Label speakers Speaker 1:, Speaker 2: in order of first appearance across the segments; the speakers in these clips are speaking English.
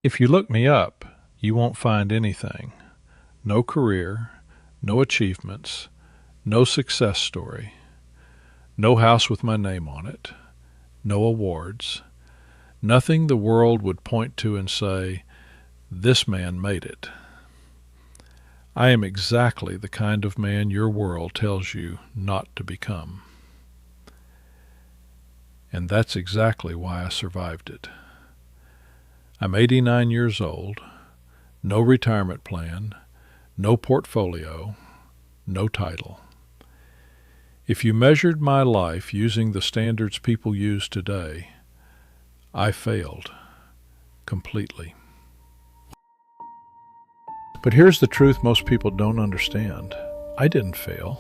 Speaker 1: If you look me up, you won't find anything. No career, no achievements, no success story, no house with my name on it, no awards, nothing the world would point to and say, "This man made it." I am exactly the kind of man your world tells you not to become. And that's exactly why I survived it. I'm 89 years old, no retirement plan, no portfolio, no title. If you measured my life using the standards people use today, I failed completely. But here's the truth most people don't understand. I didn't fail.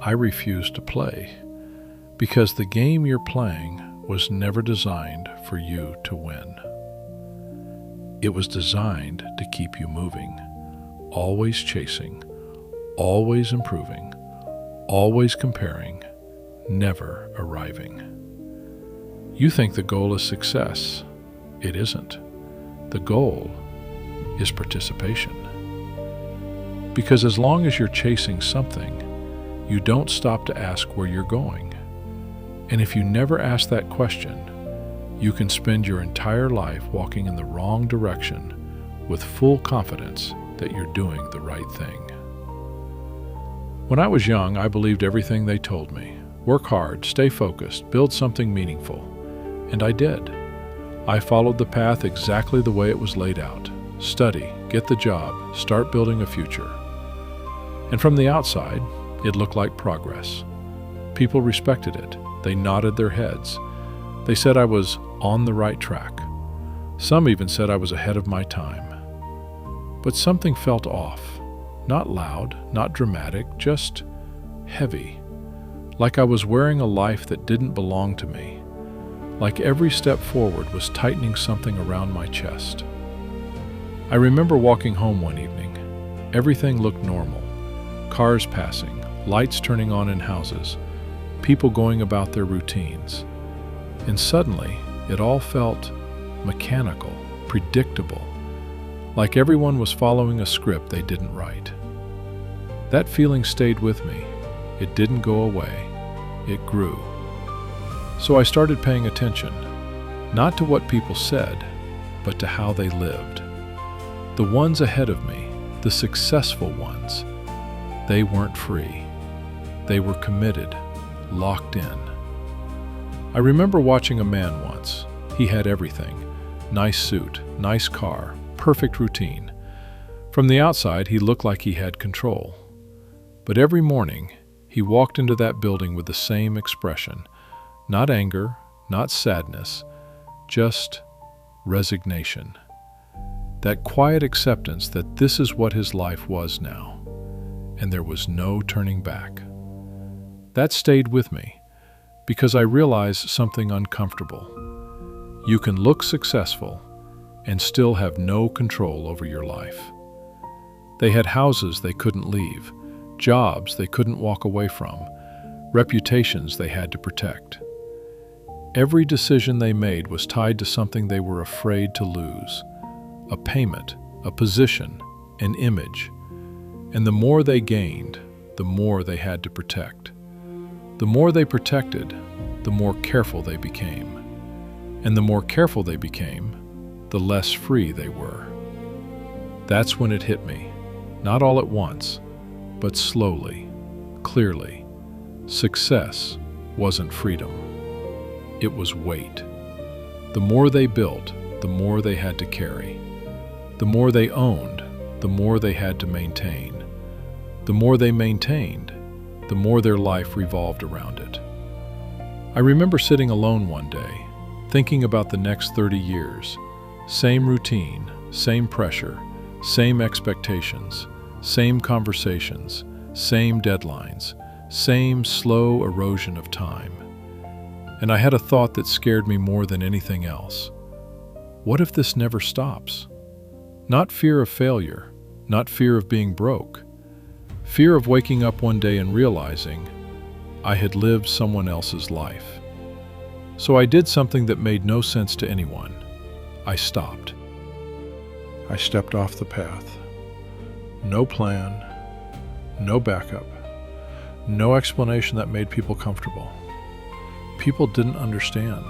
Speaker 1: I refused to play because the game you're playing was never designed for you to win. It was designed to keep you moving, always chasing, always improving, always comparing, never arriving. You think the goal is success. It isn't. The goal is participation. Because as long as you're chasing something, you don't stop to ask where you're going. And if you never ask that question, you can spend your entire life walking in the wrong direction with full confidence that you're doing the right thing. When I was young, I believed everything they told me. Work hard, stay focused, build something meaningful. And I did. I followed the path exactly the way it was laid out. Study, get the job, start building a future. And from the outside, it looked like progress. People respected it. They nodded their heads. They said I was on the right track. Some even said I was ahead of my time. But something felt off. Not loud, not dramatic, just heavy. Like I was wearing a life that didn't belong to me. Like every step forward was tightening something around my chest. I remember walking home one evening. Everything looked normal. Cars passing, lights turning on in houses, people going about their routines. And suddenly, it all felt mechanical, predictable, like everyone was following a script they didn't write. That feeling stayed with me. It didn't go away. It grew. So I started paying attention, not to what people said, but to how they lived. The ones ahead of me, the successful ones, they weren't free. They were committed, locked in. I remember watching a man once. He had everything. Nice suit, nice car, perfect routine. From the outside, he looked like he had control. But every morning, he walked into that building with the same expression. Not anger, not sadness, just resignation. That quiet acceptance that this is what his life was now. And there was no turning back. That stayed with me because I realized something uncomfortable. You can look successful and still have no control over your life. They had houses they couldn't leave, jobs they couldn't walk away from, reputations they had to protect. Every decision they made was tied to something they were afraid to lose, a payment, a position, an image. And the more they gained, the more they had to protect. The more they protected, the more careful they became. And the more careful they became, the less free they were. That's when it hit me, not all at once, but slowly, clearly. Success wasn't freedom. It was weight. The more they built, the more they had to carry. The more they owned, the more they had to maintain. The more they maintained, the more their life revolved around it. I remember sitting alone one day, thinking about the next 30 years. Same routine, same pressure, same expectations, same conversations, same deadlines, same slow erosion of time. And I had a thought that scared me more than anything else. What if this never stops? Not fear of failure, not fear of being broke. Fear of waking up one day and realizing I had lived someone else's life. So I did something that made no sense to anyone. I stopped. I stepped off the path. No plan, no backup, no explanation that made people comfortable. People didn't understand.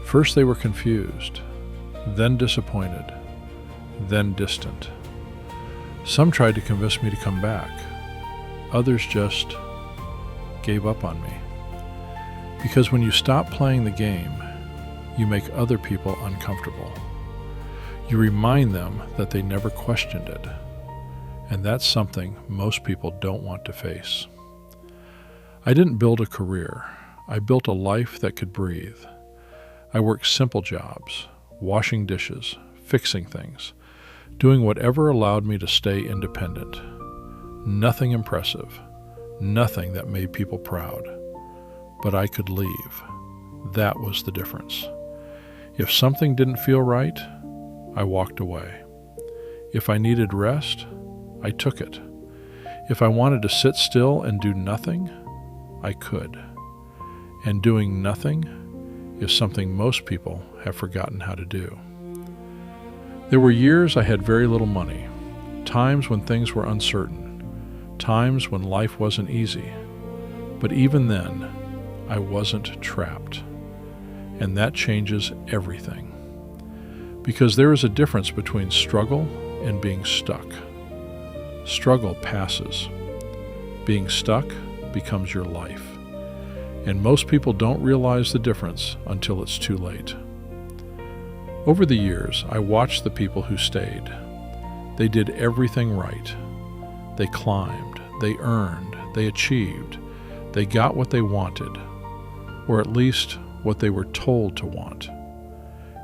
Speaker 1: First they were confused, then disappointed, then distant. Some tried to convince me to come back. Others just gave up on me. Because when you stop playing the game, you make other people uncomfortable. You remind them that they never questioned it. And that's something most people don't want to face. I didn't build a career. I built a life that could breathe. I worked simple jobs, washing dishes, fixing things, doing whatever allowed me to stay independent. Nothing impressive, nothing that made people proud. But I could leave. That was the difference. If something didn't feel right, I walked away. If I needed rest, I took it. If I wanted to sit still and do nothing, I could. And doing nothing is something most people have forgotten how to do. There were years I had very little money, times when things were uncertain, times when life wasn't easy. But even then, I wasn't trapped. And that changes everything. Because there is a difference between struggle and being stuck. Struggle passes. Being stuck becomes your life. And most people don't realize the difference until it's too late. Over the years, I watched the people who stayed. They did everything right. They climbed, they earned, they achieved, they got what they wanted, or at least what they were told to want.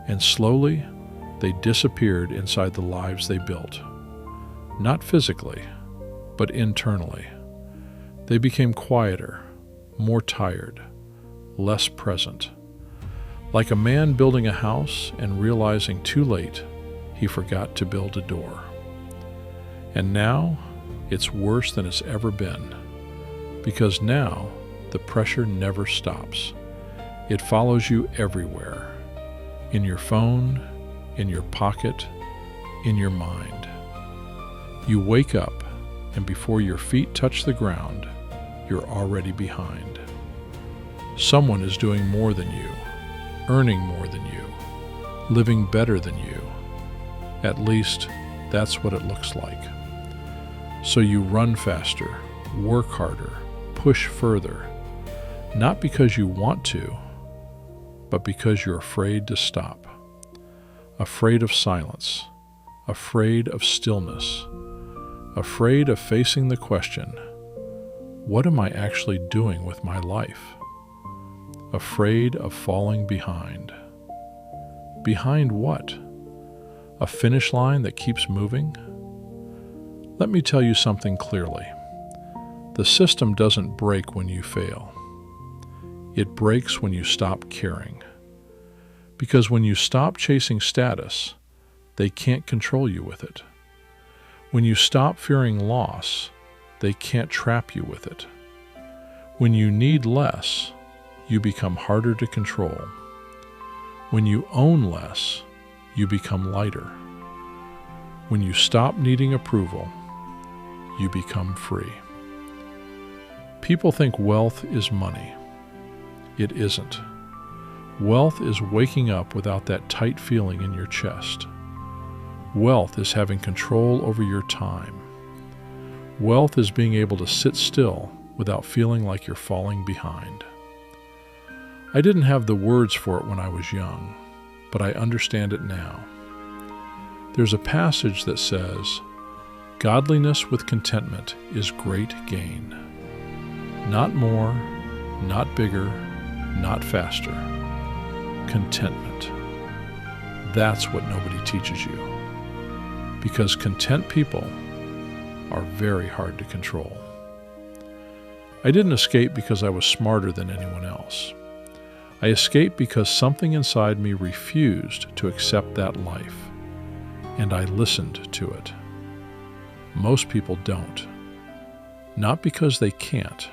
Speaker 1: And slowly, they disappeared inside the lives they built. Not physically, but internally. They became quieter, more tired, less present. Like a man building a house and realizing too late he forgot to build a door. And now, it's worse than it's ever been. Because now, the pressure never stops. It follows you everywhere. In your phone, in your pocket, in your mind. You wake up, and before your feet touch the ground, you're already behind. Someone is doing more than you, earning more than you, living better than you. At least, that's what it looks like. So you run faster, work harder, push further, not because you want to, but because you're afraid to stop. Afraid of silence, afraid of stillness, afraid of facing the question, what am I actually doing with my life? Afraid of falling behind. Behind what? A finish line that keeps moving? Let me tell you something clearly. The system doesn't break when you fail. It breaks when you stop caring. Because when you stop chasing status, they can't control you with it. When you stop fearing loss, they can't trap you with it. When you need less, you become harder to control. When you own less, you become lighter. When you stop needing approval, you become free. People think wealth is money. It isn't. Wealth is waking up without that tight feeling in your chest. Wealth is having control over your time. Wealth is being able to sit still without feeling like you're falling behind. I didn't have the words for it when I was young, but I understand it now. There's a passage that says, "Godliness with contentment is great gain." Not more, not bigger, not faster. Contentment. That's what nobody teaches you. Because content people are very hard to control. I didn't escape because I was smarter than anyone else. I escaped because something inside me refused to accept that life, and I listened to it. Most people don't. Not because they can't,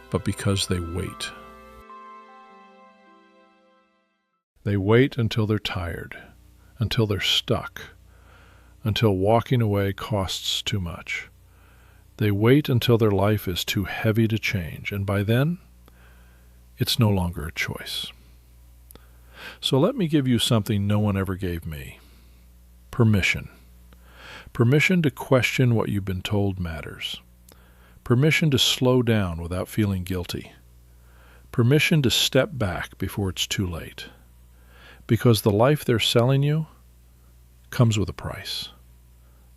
Speaker 1: but because they wait. They wait until they're tired, until they're stuck, until walking away costs too much. They wait until their life is too heavy to change, and by then, it's no longer a choice. So let me give you something no one ever gave me. Permission. Permission to question what you've been told matters. Permission to slow down without feeling guilty. Permission to step back before it's too late. Because the life they're selling you comes with a price.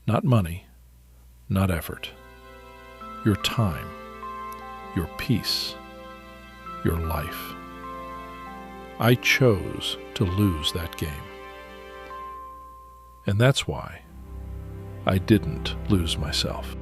Speaker 1: Not money, not effort. Your time, your peace, your life. I chose to lose that game. And that's why I didn't lose myself.